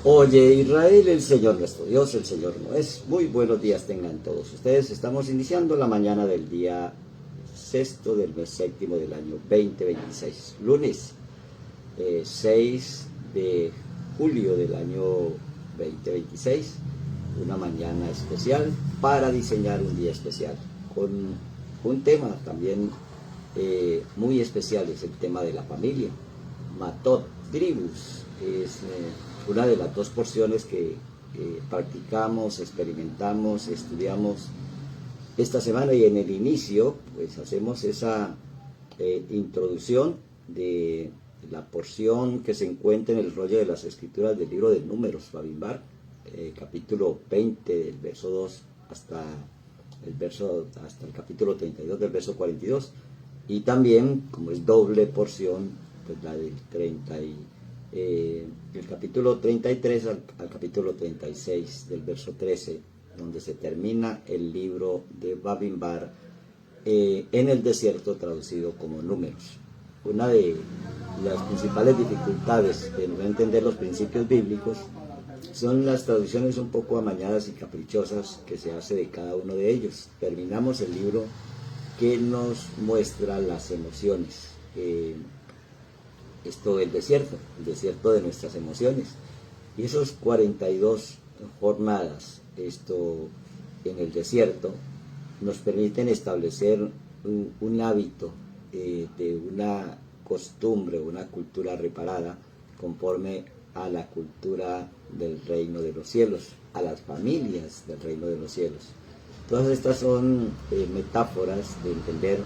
Oye Israel, el Señor nuestro Dios, el Señor no es. Muy buenos días tengan todos ustedes. Estamos iniciando la mañana del día sexto del mes séptimo del año 2026, lunes 6 de julio del año 2026, una mañana especial para diseñar un día especial, con un tema también muy especial, es el tema de la familia, Matot, tribus, es una de las dos porciones que practicamos, experimentamos, estudiamos esta semana, y en el inicio pues hacemos esa introducción de la porción que se encuentra en el rollo de las escrituras del libro de Números, Bamidbar, capítulo 20 del verso 2 hasta el capítulo 32 del verso 42, y también, como es doble porción, pues la del el capítulo 33 al capítulo 36 del verso 13, donde se termina el libro de Bamidbar en el desierto, traducido como Números. Una de las principales dificultades de no entender los principios bíblicos son las traducciones un poco amañadas y caprichosas que se hace de cada uno de ellos. Terminamos el libro que nos muestra las emociones, el desierto de nuestras emociones, y esos 42 jornadas en el desierto nos permiten establecer un hábito de una costumbre, una cultura reparada conforme a la cultura del reino de los cielos, a las familias del reino de los cielos. Todas estas son metáforas de entender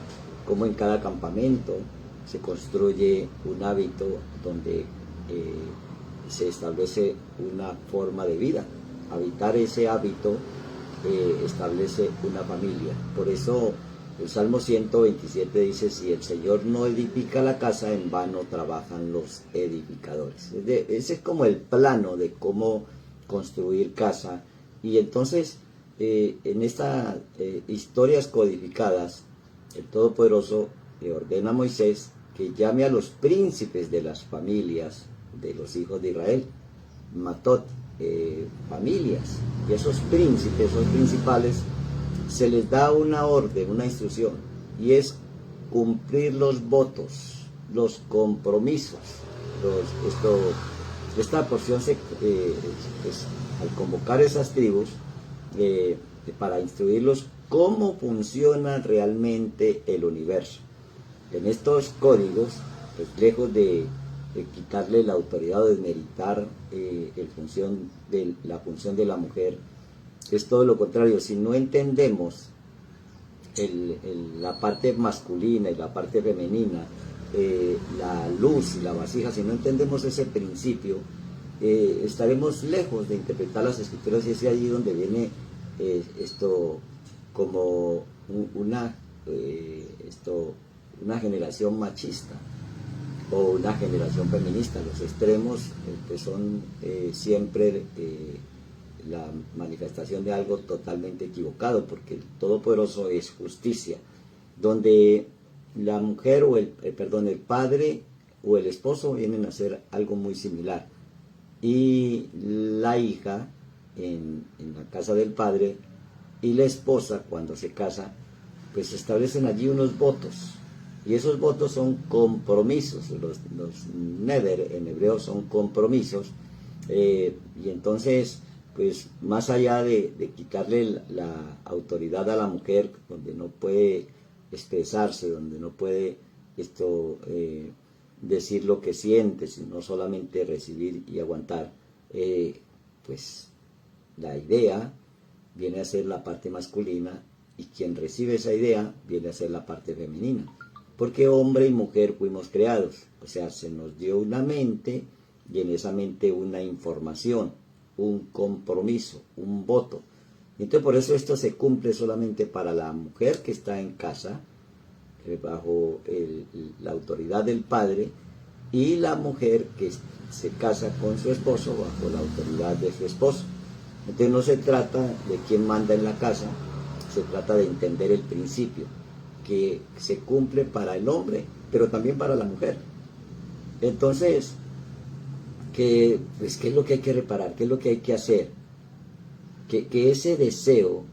cómo en cada campamento se construye un hábito donde se establece una forma de vida. Habitar ese hábito establece una familia. Por eso el Salmo 127 dice: si el Señor no edifica la casa, en vano trabajan los edificadores. Ese es como el plano de cómo construir casa. Y entonces en estas historias codificadas, el Todopoderoso le ordena a Moisés que llame a los príncipes de las familias de los hijos de Israel, Matot, familias, y esos príncipes, esos principales, se les da una orden, una instrucción, y es cumplir los votos, los compromisos. Esta porción al convocar esas tribus para instruirlos cómo funciona realmente el universo. En estos códigos, pues lejos de quitarle la autoridad o desmeritar la función de la mujer, es todo lo contrario. Si no entendemos la parte masculina y la parte femenina, la luz y la vasija, si no entendemos ese principio, estaremos lejos de interpretar las escrituras, y es allí donde viene esto como una generación machista o una generación feminista. Los extremos que son siempre la manifestación de algo totalmente equivocado, porque el Todopoderoso es justicia, donde la mujer o el padre o el esposo vienen a hacer algo muy similar, y la hija en la casa del padre y la esposa cuando se casa, pues establecen allí unos votos, y esos votos son compromisos. Los neder en hebreo son compromisos, y entonces pues más allá de quitarle la autoridad a la mujer, donde no puede expresarse, donde no puede decir lo que siente, sino solamente recibir y aguantar, pues la idea viene a ser la parte masculina, y quien recibe esa idea viene a ser la parte femenina, porque hombre y mujer fuimos creados, o sea, se nos dio una mente, y en esa mente una información, un compromiso, un voto. Entonces por eso esto se cumple solamente para la mujer que está en casa, bajo la autoridad del padre, y la mujer que se casa con su esposo bajo la autoridad de su esposo. Entonces no se trata de quién manda en la casa, se trata de entender el principio que se cumple para el hombre, pero también para la mujer. Entonces que, pues, ¿qué es lo que hay que reparar? ¿Qué es lo que hay que hacer? Que ese deseo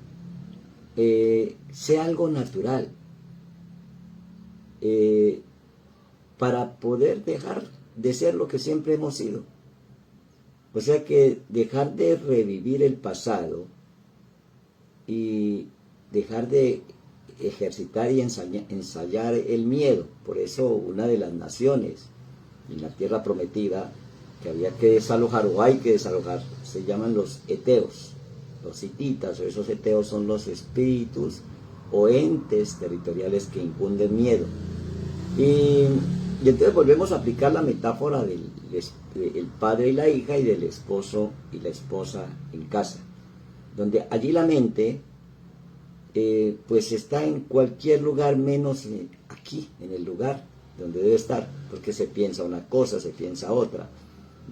sea algo natural, para poder dejar de ser lo que siempre hemos sido. O sea que dejar de revivir el pasado y dejar de ejercitar y ensayar el miedo. Por eso una de las naciones en la tierra prometida que había que desalojar o hay que desalojar se llaman los eteos, los hititas, o esos eteos son los espíritus o entes territoriales que infunden miedo. Y entonces volvemos a aplicar la metáfora del padre y la hija y del esposo y la esposa en casa, donde allí la mente pues está en cualquier lugar menos aquí, en el lugar donde debe estar, porque se piensa una cosa, se piensa otra.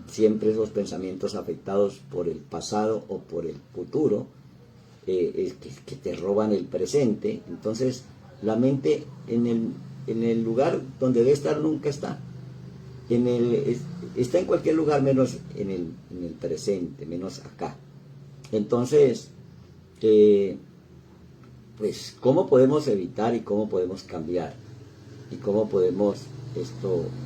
Siempre esos pensamientos afectados por el pasado o por el futuro, que te roban el presente. Entonces la mente en el lugar donde debe estar nunca está. Está en cualquier lugar menos en el presente, menos acá. Entonces, pues, ¿cómo podemos evitar y cómo podemos cambiar? ¿Y cómo podemos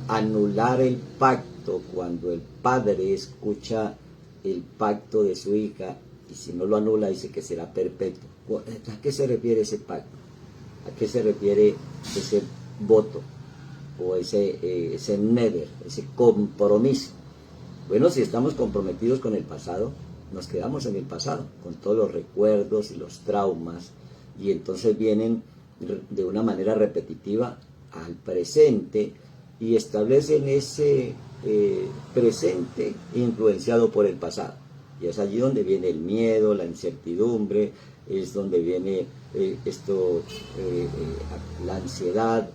anular el pacto cuando el padre escucha el pacto de su hija y si no lo anula dice que será perpetuo? ¿A qué se refiere ese pacto? ¿A qué se refiere ese voto o ese never, ese compromiso? Bueno, si estamos comprometidos con el pasado, nos quedamos en el pasado, con todos los recuerdos y los traumas, y entonces vienen de una manera repetitiva al presente y establecen ese presente influenciado por el pasado. Y es allí donde viene el miedo, la incertidumbre, es donde viene la ansiedad,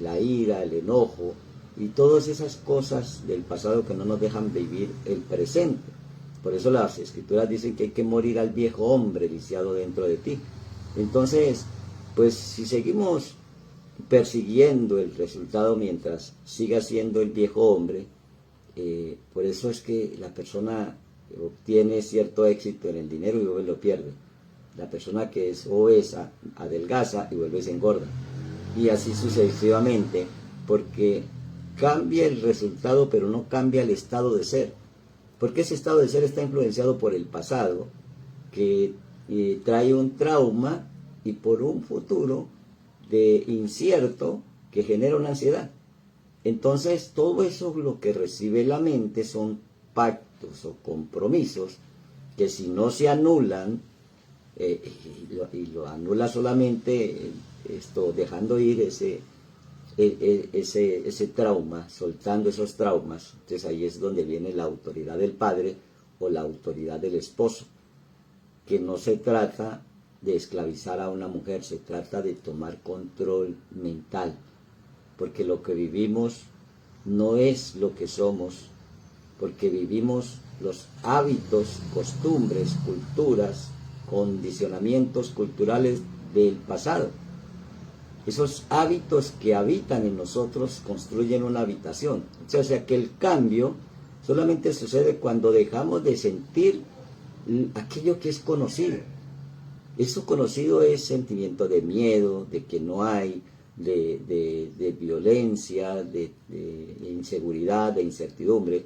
la ira, el enojo y todas esas cosas del pasado que no nos dejan vivir el presente. Por eso las escrituras dicen que hay que morir al viejo hombre viciado dentro de ti. Entonces, pues si seguimos persiguiendo el resultado mientras siga siendo el viejo hombre, por eso es que la persona obtiene cierto éxito en el dinero y luego lo pierde. La persona que es obesa adelgaza y vuelve y se engorda. Y así sucesivamente, porque cambia el resultado pero no cambia el estado de ser. Porque ese estado de ser está influenciado por el pasado, que trae un trauma y por un futuro de incierto que genera una ansiedad. Entonces todo eso lo que recibe la mente son pactos o compromisos que si no se anulan, y lo anula solamente dejando ir ese trauma, soltando esos traumas. Entonces ahí es donde viene la autoridad del padre o la autoridad del esposo, que no se trata de esclavizar a una mujer, se trata de tomar control mental, porque lo que vivimos no es lo que somos, porque vivimos los hábitos, costumbres, culturas, condicionamientos culturales del pasado. Esos hábitos que habitan en nosotros construyen una habitación. O sea que el cambio solamente sucede cuando dejamos de sentir aquello que es conocido. Eso conocido es sentimiento de miedo, de que no hay, de violencia, de inseguridad, de incertidumbre.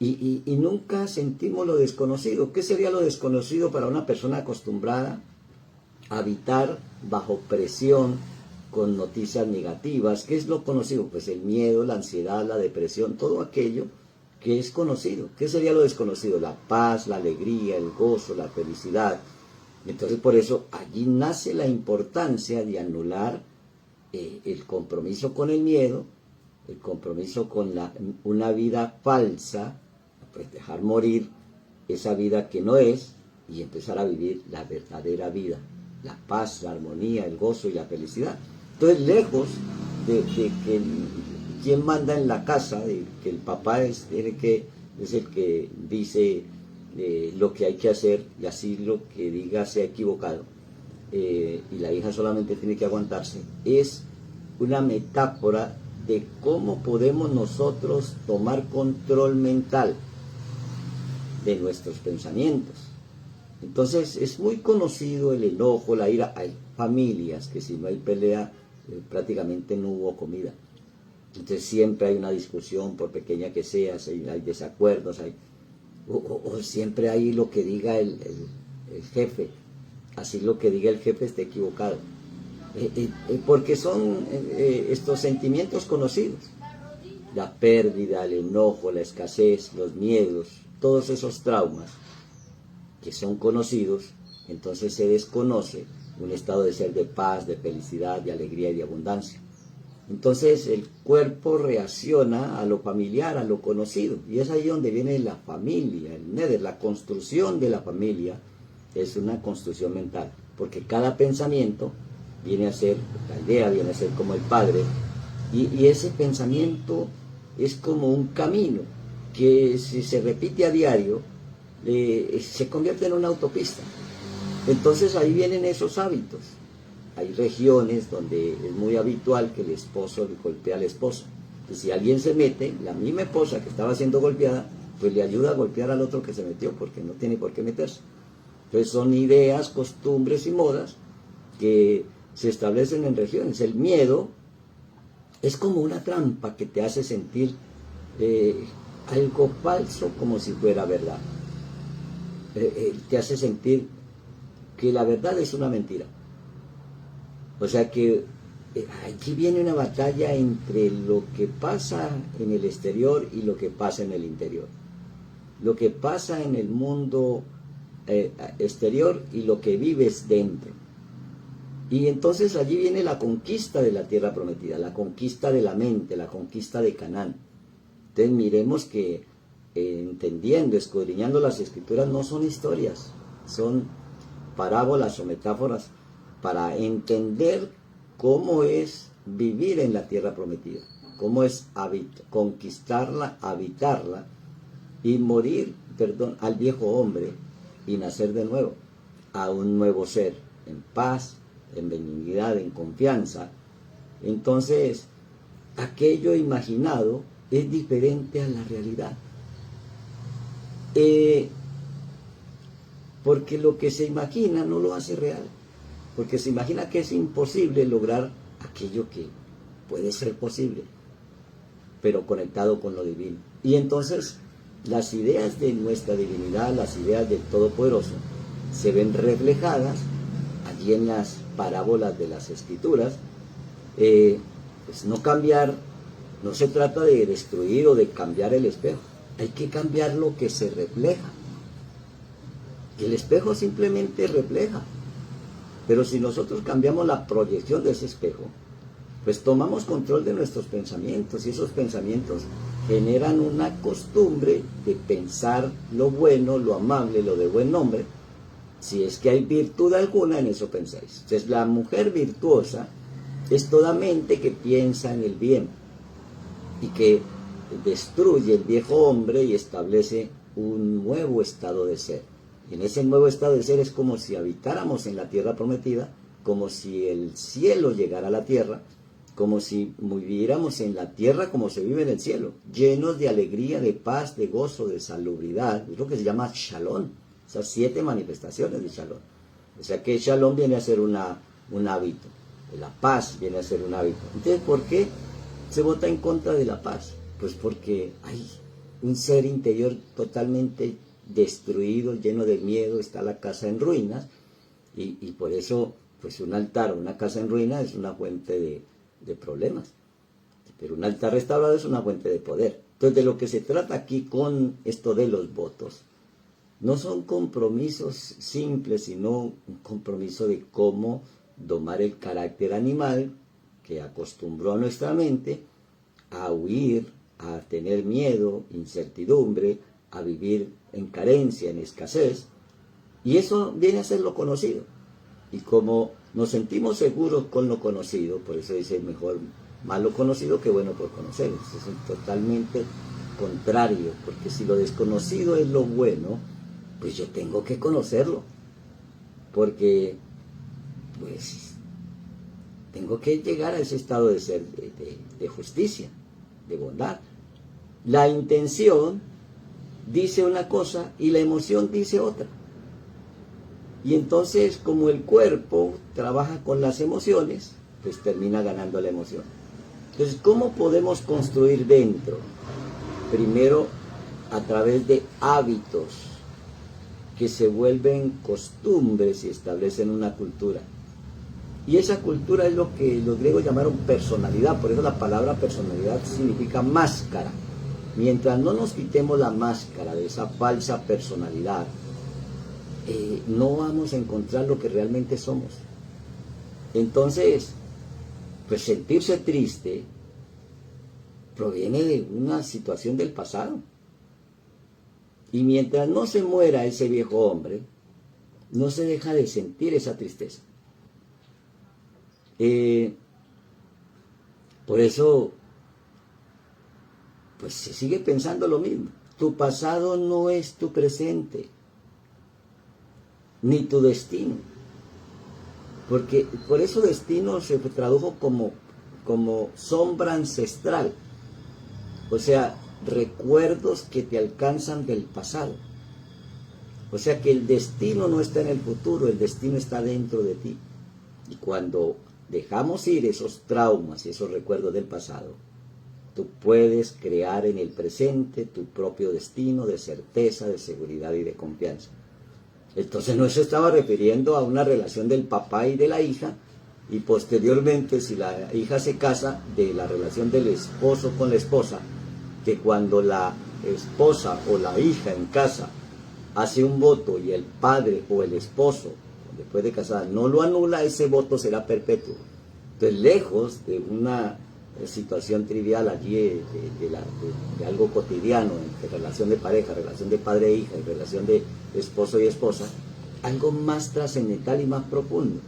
Y nunca sentimos lo desconocido. ¿Qué sería lo desconocido para una persona acostumbrada a habitar bajo presión con noticias negativas? ¿Qué es lo conocido? Pues el miedo, la ansiedad, la depresión, todo aquello que es conocido. ¿Qué sería lo desconocido? La paz, la alegría, el gozo, la felicidad. Entonces por eso allí nace la importancia de anular el compromiso con el miedo, el compromiso con una vida falsa, pues dejar morir esa vida que no es y empezar a vivir la verdadera vida, la paz, la armonía, el gozo y la felicidad. Entonces, lejos de que quien manda en la casa, de que el papá es el que dice lo que hay que hacer y así lo que diga sea equivocado, y la hija solamente tiene que aguantarse, es una metáfora de cómo podemos nosotros tomar control mental de nuestros pensamientos. Entonces es muy conocido el enojo, la ira. Hay familias que si no hay pelea, prácticamente no hubo comida. Entonces siempre hay una discusión, por pequeña que sea, hay desacuerdos, o siempre hay lo que diga el jefe. Así lo que diga el jefe está equivocado. Porque son estos sentimientos conocidos. La pérdida, el enojo, la escasez, los miedos, todos esos traumas que son conocidos, entonces se desconoce un estado de ser de paz, de felicidad, de alegría y de abundancia. Entonces el cuerpo reacciona a lo familiar, a lo conocido, y es ahí donde viene la familia, el neder, la construcción de la familia es una construcción mental, porque cada pensamiento viene a ser, la idea viene a ser como el padre, y ese pensamiento es como un camino que si se repite a diario, se convierte en una autopista. Entonces ahí vienen esos hábitos. Hay regiones donde es muy habitual que el esposo le golpee al esposo. Y si alguien se mete, la misma esposa que estaba siendo golpeada, pues le ayuda a golpear al otro que se metió, porque no tiene por qué meterse. Entonces son ideas, costumbres y modas que se establecen en regiones. El miedo es como una trampa que te hace sentir algo falso como si fuera verdad. Te hace sentir que la verdad es una mentira. O sea que aquí viene una batalla entre lo que pasa en el exterior y lo que pasa en el interior. Lo que pasa en el mundo exterior y lo que vives dentro. Y entonces allí viene la conquista de la tierra prometida, la conquista de la mente, la conquista de Canaán. Entonces miremos que entendiendo, escudriñando las escrituras, no son historias, son parábolas o metáforas para entender cómo es vivir en la tierra prometida, cómo es conquistarla, habitarla y morir, al viejo hombre y nacer de nuevo, a un nuevo ser, en paz, en benignidad, en confianza. Entonces, aquello imaginado es diferente a la realidad. Porque lo que se imagina no lo hace real, porque se imagina que es imposible lograr aquello que puede ser posible, pero conectado con lo divino. Y entonces las ideas de nuestra divinidad, las ideas del Todopoderoso, se ven reflejadas allí en las parábolas de las Escrituras. Pues no cambiar, no se trata de destruir o de cambiar el espejo, hay que cambiar lo que se refleja. El espejo simplemente refleja, pero si nosotros cambiamos la proyección de ese espejo, pues tomamos control de nuestros pensamientos, y esos pensamientos generan una costumbre de pensar lo bueno, lo amable, lo de buen nombre. Si es que hay virtud alguna, en eso pensáis. Entonces la mujer virtuosa es toda mente que piensa en el bien y que destruye el viejo hombre y establece un nuevo estado de ser. Y en ese nuevo estado de ser es como si habitáramos en la tierra prometida, como si el cielo llegara a la tierra, como si viviéramos en la tierra como se vive en el cielo, llenos de alegría, de paz, de gozo, de salubridad. Es lo que se llama Shalom, esas 7 manifestaciones de Shalom. O sea que Shalom viene a ser un hábito, la paz viene a ser un hábito. Entonces, ¿por qué se vota en contra de la paz? Pues porque hay un ser interior totalmente destruido, lleno de miedo, está la casa en ruinas, y por eso pues un altar o una casa en ruinas es una fuente de problemas, pero un altar restaurado es una fuente de poder. Entonces de lo que se trata aquí con esto de los votos, no son compromisos simples, sino un compromiso de cómo domar el carácter animal que acostumbró a nuestra mente a huir, a tener miedo, incertidumbre, a vivir en carencia, en escasez, y eso viene a ser lo conocido. Y como nos sentimos seguros con lo conocido, por eso dice mejor malo conocido que bueno por conocer. Eso es totalmente contrario, porque si lo desconocido es lo bueno, pues yo tengo que conocerlo, porque pues tengo que llegar a ese estado de ser, de justicia, de bondad. La intención dice una cosa y la emoción dice otra. Y entonces, como el cuerpo trabaja con las emociones, pues termina ganando la emoción. Entonces, ¿cómo podemos construir dentro? Primero, a través de hábitos que se vuelven costumbres y establecen una cultura. Y esa cultura es lo que los griegos llamaron personalidad. Por eso la palabra personalidad significa máscara. Mientras no nos quitemos la máscara de esa falsa personalidad, no vamos a encontrar lo que realmente somos. Entonces, pues sentirse triste proviene de una situación del pasado. Y mientras no se muera ese viejo hombre, no se deja de sentir esa tristeza. Por eso, pues se sigue pensando lo mismo. Tu pasado no es tu presente, ni tu destino. Porque por eso destino se tradujo como sombra ancestral. O sea, recuerdos que te alcanzan del pasado. O sea que el destino no está en el futuro, el destino está dentro de ti. Y cuando dejamos ir esos traumas y esos recuerdos del pasado, tú puedes crear en el presente tu propio destino de certeza, de seguridad y de confianza. Entonces no se estaba refiriendo a una relación del papá y de la hija, y posteriormente, si la hija se casa, de la relación del esposo con la esposa, que cuando la esposa o la hija en casa hace un voto y el padre o el esposo, después de casar, no lo anula, ese voto será perpetuo. Entonces, lejos de una situación trivial allí de algo cotidiano, entre relación de pareja, relación de padre e hija y relación de esposo y esposa, algo más trascendental y más profundo.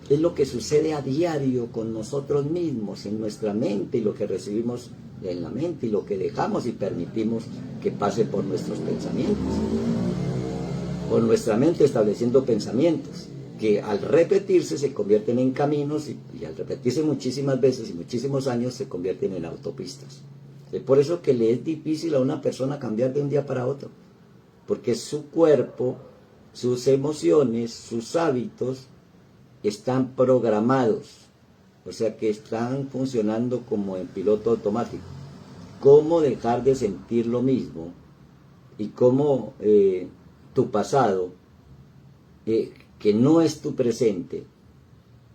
Es lo que sucede a diario con nosotros mismos, en nuestra mente, y lo que recibimos en la mente, y lo que dejamos y permitimos que pase por nuestros pensamientos. Por nuestra mente estableciendo pensamientos que al repetirse se convierten en caminos y al repetirse muchísimas veces y muchísimos años se convierten en autopistas. Es por eso que le es difícil a una persona cambiar de un día para otro, porque su cuerpo, sus emociones, sus hábitos están programados, o sea que están funcionando como en piloto automático. ¿Cómo dejar de sentir lo mismo? Y cómo tu pasado, que no es tu presente,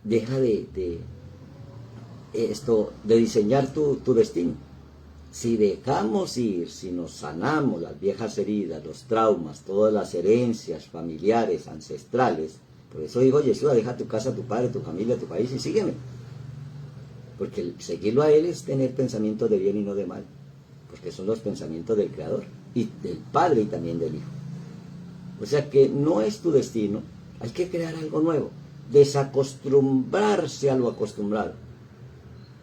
deja de diseñar tu destino. Si dejamos ir, si nos sanamos las viejas heridas, los traumas, todas las herencias familiares, ancestrales, por eso dijo Yeshua, deja tu casa, tu padre, tu familia, tu país y sígueme. Porque seguirlo a Él es tener pensamientos de bien y no de mal, porque son los pensamientos del Creador, y del Padre y también del Hijo. O sea que no es tu destino, hay que crear algo nuevo, desacostumbrarse a lo acostumbrado.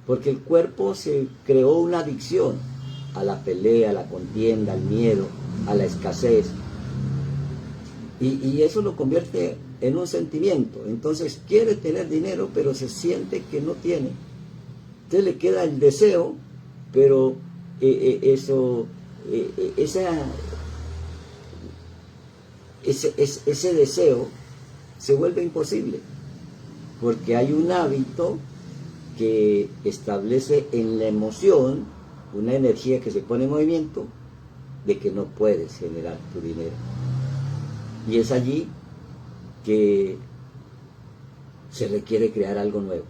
Porque el cuerpo se creó una adicción a la pelea, a la contienda, al miedo, a la escasez. Y eso lo convierte en un sentimiento. Entonces quiere tener dinero, pero se siente que no tiene. Entonces le queda el deseo, pero ese deseo se vuelve imposible, porque hay un hábito que establece en la emoción una energía que se pone en movimiento de que no puedes generar tu dinero. Y es allí que se requiere crear algo nuevo.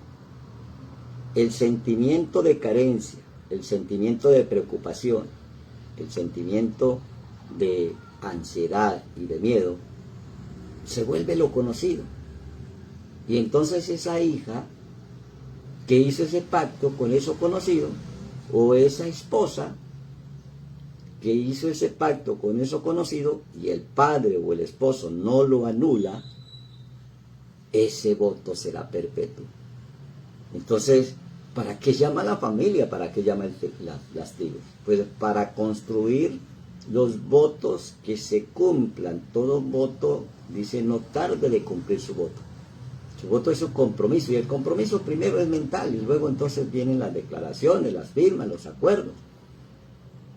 El sentimiento de carencia, el sentimiento de preocupación, el sentimiento de ansiedad y de miedo, se vuelve lo conocido. Y entonces esa hija que hizo ese pacto con eso conocido, o esa esposa que hizo ese pacto con eso conocido, y el padre o el esposo no lo anula, ese voto será perpetuo. Entonces, ¿para qué llama la familia? ¿Para qué llama las tribus? Pues para construir los votos que se cumplan. Todo voto dice no tarde de cumplir su voto. Su voto es su compromiso, y el compromiso primero es mental, y luego entonces vienen las declaraciones, las firmas, los acuerdos.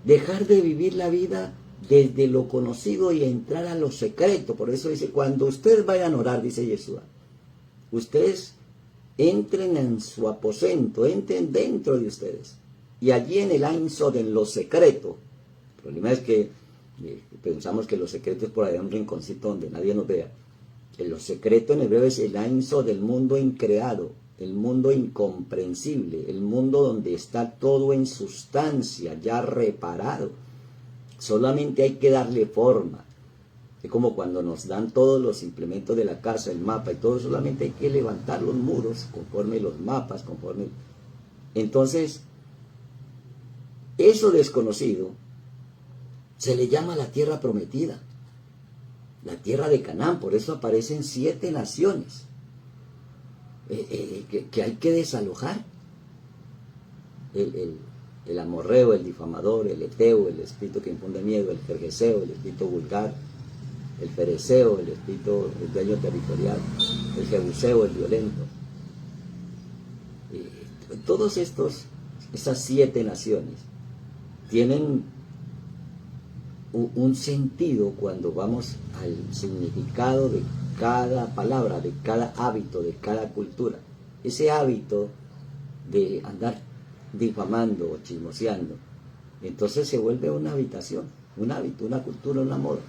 Dejar de vivir la vida desde lo conocido y entrar a lo secreto. Por eso dice, cuando ustedes vayan a orar, dice Yeshua, ustedes entren en su aposento, entren dentro de ustedes. Y allí en el Ein Sod, en lo secreto, el problema es que pensamos que lo secreto es por allá un rinconcito donde nadie nos vea. En lo secreto en hebreo es el Ein Sod, del mundo increado, el mundo incomprensible, el mundo donde está todo en sustancia, ya reparado. Solamente hay que darle forma. Es como cuando nos dan todos los implementos de la casa, el mapa y todo, solamente hay que levantar los muros conforme los mapas, conforme... Entonces, eso desconocido se le llama la tierra prometida, la tierra de Canaán. Por eso aparecen 7 naciones que hay que desalojar. El amorreo, el difamador, el eteo, el espíritu que infunde miedo, el jerjeseo, el espíritu vulgar, el fereceo, el espíritu, el dueño territorial, el jebuseo, el violento. Todos esas 7 naciones tienen un sentido cuando vamos al significado de cada palabra, de cada hábito, de cada cultura. Ese hábito de andar difamando o chismoseando, entonces se vuelve una habitación, un hábito, una cultura, una moda.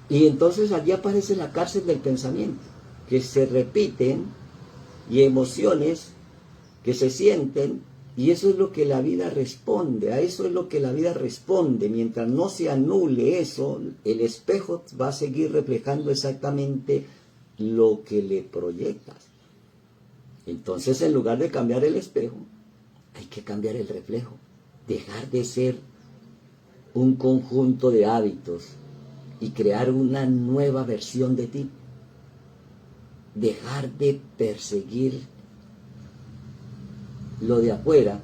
Y entonces allí aparece la cárcel del pensamiento, que se repiten, y emociones que se sienten, y eso es lo que la vida responde, a eso es lo que la vida responde. Mientras no se anule eso, el espejo va a seguir reflejando exactamente lo que le proyectas. Entonces, en lugar de cambiar el espejo, hay que cambiar el reflejo, dejar de ser un conjunto de hábitos y crear una nueva versión de ti. Dejar de perseguir lo de afuera,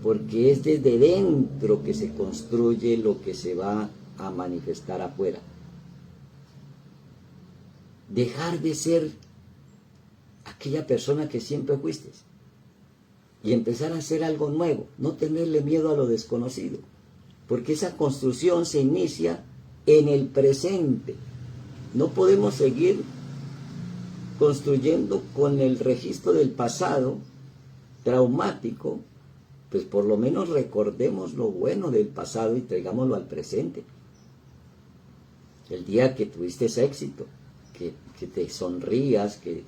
porque es desde dentro que se construye lo que se va a manifestar afuera. Dejar de ser aquella persona que siempre fuiste y empezar a hacer algo nuevo, no tenerle miedo a lo desconocido, porque esa construcción se inicia en el presente. No podemos seguir construyendo con el registro del pasado traumático. Pues por lo menos recordemos lo bueno del pasado y traigámoslo al presente. El día que tuviste ese éxito, que te sonrías, que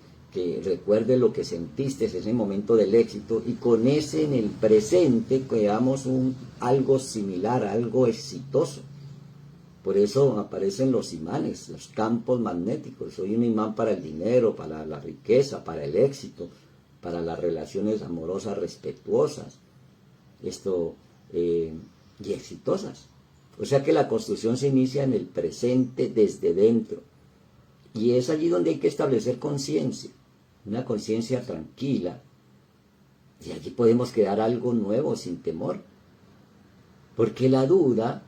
recuerdes lo que sentiste en ese momento del éxito, y con ese en el presente creamos algo similar, algo exitoso. Por eso aparecen los imanes, los campos magnéticos. Soy un imán para el dinero, para la riqueza, para el éxito, para las relaciones amorosas respetuosas, y exitosas. O sea que la construcción se inicia en el presente, desde dentro. Y es allí donde hay que establecer conciencia, una conciencia tranquila. Y allí podemos crear algo nuevo sin temor. Porque la duda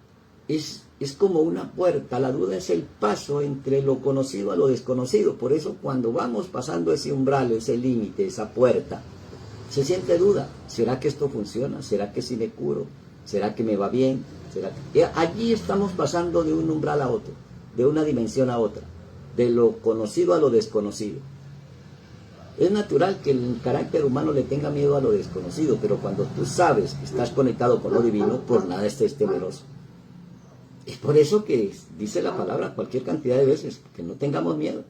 es como una puerta. La duda es el paso entre lo conocido a lo desconocido. Por eso cuando vamos pasando ese umbral, ese límite, esa puerta, se siente duda. ¿Será que esto funciona? ¿Será que sí me curo? ¿Será que me va bien? ¿Será que... Allí estamos pasando de un umbral a otro, de una dimensión a otra, de lo conocido a lo desconocido. Es natural que el carácter humano le tenga miedo a lo desconocido, pero cuando tú sabes que estás conectado con lo divino, por nada estés temeroso. Es por eso que dice la palabra cualquier cantidad de veces, que no tengamos miedo.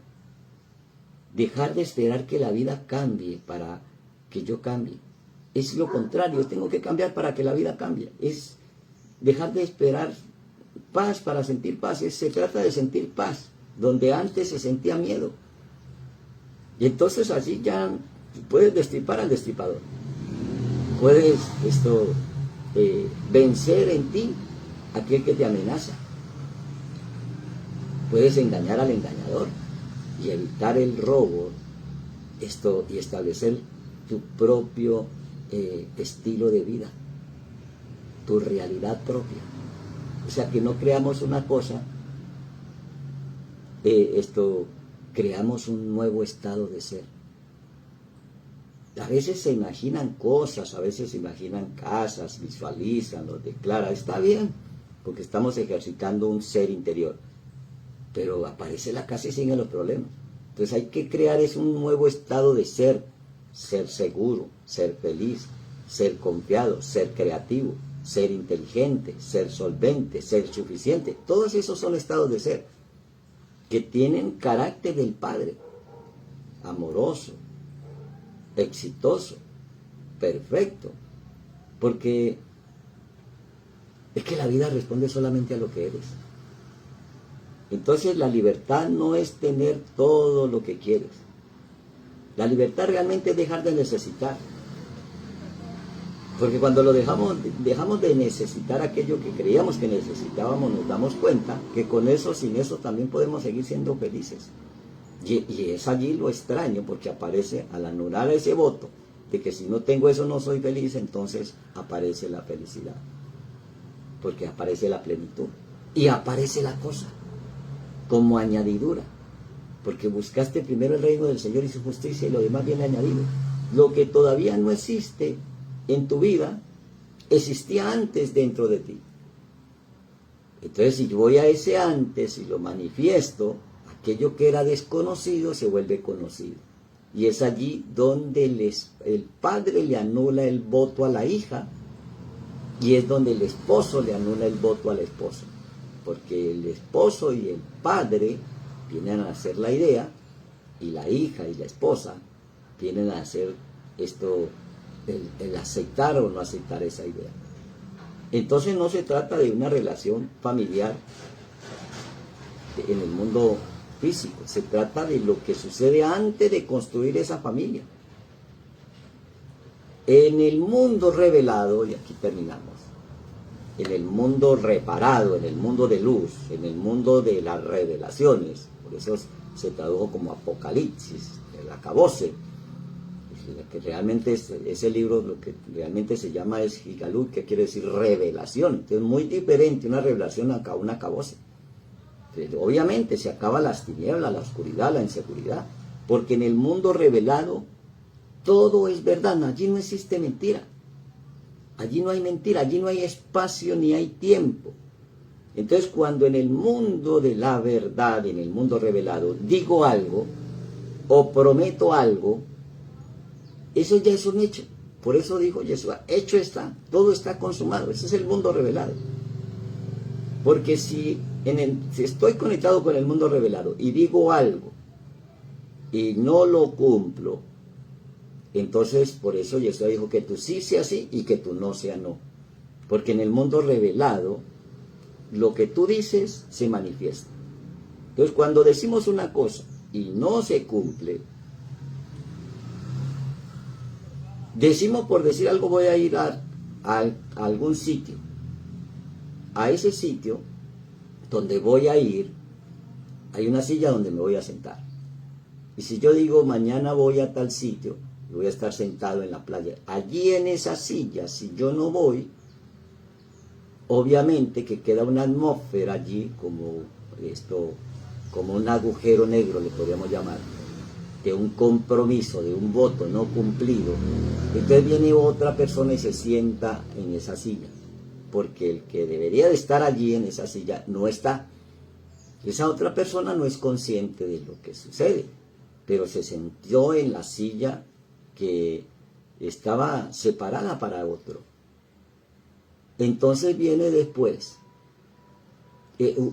Dejar de esperar que la vida cambie para que yo cambie. Es lo contrario, tengo que cambiar para que la vida cambie. Es dejar de esperar paz para sentir paz. Se trata de sentir paz, donde antes se sentía miedo. Y entonces así ya puedes destripar al destripador. Puedes vencer en ti aquel que te amenaza. Puedes engañar al engañador y evitar el robo, y establecer tu propio estilo de vida, tu realidad propia. O sea, que no creamos una cosa creamos un nuevo estado de ser. A veces se imaginan cosas, a veces se imaginan casas, visualizan, los declaran, está bien, porque estamos ejercitando un ser interior. Pero aparece la casa y siguen los problemas. Entonces hay que crear un nuevo estado de ser, ser seguro, ser feliz, ser confiado, ser creativo, ser inteligente, ser solvente, ser suficiente. Todos esos son estados de ser que tienen carácter del Padre, amoroso, exitoso, perfecto, porque es que la vida responde solamente a lo que eres. Entonces la libertad no es tener todo lo que quieres. La libertad realmente es dejar de necesitar. Porque cuando lo dejamos de necesitar aquello que creíamos que necesitábamos, nos damos cuenta que con eso, sin eso, también podemos seguir siendo felices. Y es allí lo extraño, porque aparece, al anular ese voto, de que si no tengo eso no soy feliz, entonces aparece la felicidad. Porque aparece la plenitud. Y aparece la cosa, como añadidura. Porque buscaste primero el reino del Señor y su justicia, y lo demás viene añadido. Lo que todavía no existe en tu vida, existía antes dentro de ti. Entonces, si yo voy a ese antes y lo manifiesto, aquello que era desconocido se vuelve conocido. Y es allí donde el padre le anula el voto a la hija, y es donde el esposo le anula el voto a la esposa. Porque el esposo y el padre vienen a hacer la idea, y la hija y la esposa vienen a hacer esto, el aceptar o no aceptar esa idea. Entonces no se trata de una relación familiar en el mundo físico, se trata de lo que sucede antes de construir esa familia. En el mundo revelado, y aquí terminamos, en el mundo reparado, en el mundo de luz, en el mundo de las revelaciones, por eso se tradujo como Apocalipsis, el acabose, que realmente ese libro lo que realmente se llama es Gigalut, que quiere decir revelación. Entonces muy diferente una revelación a un acabose. Entonces, obviamente se acaba las tinieblas, la oscuridad, la inseguridad, porque en el mundo revelado todo es verdad, allí no existe mentira, allí no hay mentira, allí no hay espacio ni hay tiempo. Entonces cuando en el mundo de la verdad, en el mundo revelado, digo algo o prometo algo, eso ya es un hecho. Por eso dijo Yeshua, hecho está, todo está consumado. Ese es el mundo revelado. Porque si estoy conectado con el mundo revelado y digo algo y no lo cumplo, entonces por eso Yeshua dijo que tú sí sea sí y que tú no sea no. Porque en el mundo revelado, lo que tú dices se manifiesta. Entonces cuando decimos una cosa y no se cumple, decimos por decir algo, voy a ir a algún sitio. A ese sitio donde voy a ir, hay una silla donde me voy a sentar. Y si yo digo mañana voy a tal sitio, voy a estar sentado en la playa, allí en esa silla, si yo no voy, obviamente que queda una atmósfera allí como un agujero negro, le podríamos llamar, de un compromiso, de un voto no cumplido. Entonces viene otra persona y se sienta en esa silla, porque el que debería de estar allí en esa silla no está. Esa otra persona no es consciente de lo que sucede, pero se sentó en la silla que estaba separada para otro. Entonces viene después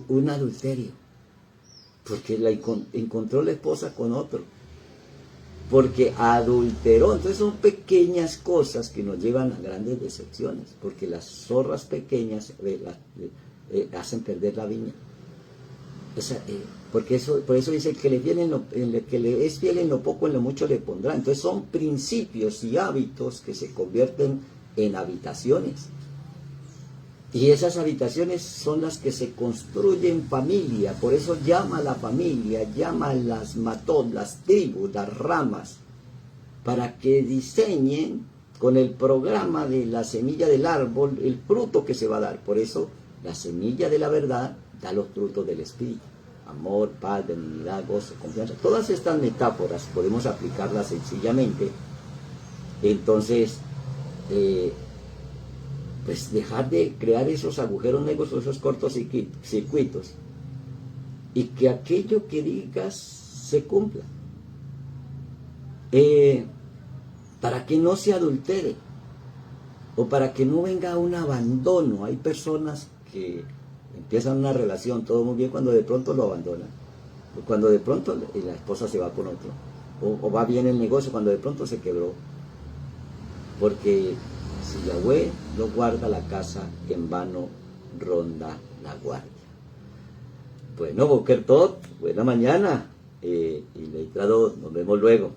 un adulterio, porque encontró la esposa con otro, porque adulteró. Entonces son pequeñas cosas que nos llevan a grandes decepciones, porque las zorras pequeñas hacen perder la viña. Por eso dice que que le es fiel en lo poco, en lo mucho le pondrá. Entonces son principios y hábitos que se convierten en habitaciones. Y esas habitaciones son las que se construyen familia. Por eso llama a la familia, llama a las matot, las tribus, las ramas, para que diseñen con el programa de la semilla del árbol el fruto que se va a dar. Por eso la semilla de la verdad da los frutos del Espíritu. amor, paz, benignidad, gozo, confianza. Todas estas metáforas podemos aplicarlas sencillamente. Entonces, pues dejar de crear esos agujeros negros o esos cortocircuitos, y que aquello que digas se cumpla, para que no se adultere o para que no venga un abandono. Hay personas que empiezan una relación, todo muy bien, cuando de pronto lo abandonan, o cuando de pronto la esposa se va con otro, o va bien el negocio cuando de pronto se quebró, porque si Yahweh no guarda la casa, en vano ronda la guardia. Bueno, Boker Tot, buena mañana, y Leitrado, nos vemos luego.